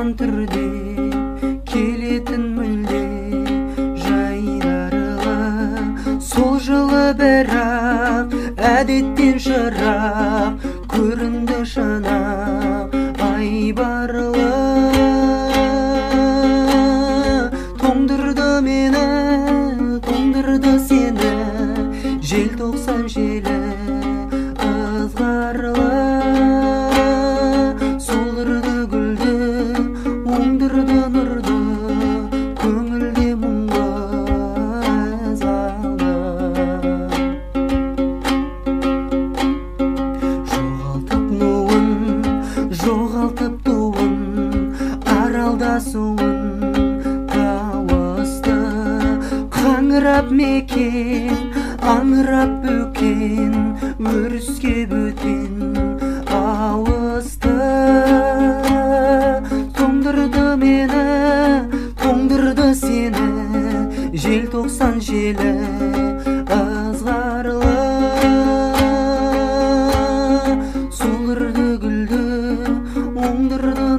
жалған түрде келетін мүлде жайдарыла сол жылы бірақ әдеттен шырақ көрінді шанақ айбарлы тоңдырды мені тоңдырды сені желтоқсан желі ызғарлы солырды гүлді оңдырды нұрды көңілде мұңға азалы жоғалтып нуын жоғалтып туын аралда суын тауысты қаңырап мекен аңырап бөкен өріске бөтен ауысты тоңдырды мені тоңдырды сені желтоқсан желі ызғарлы солырды гүлді оңдырды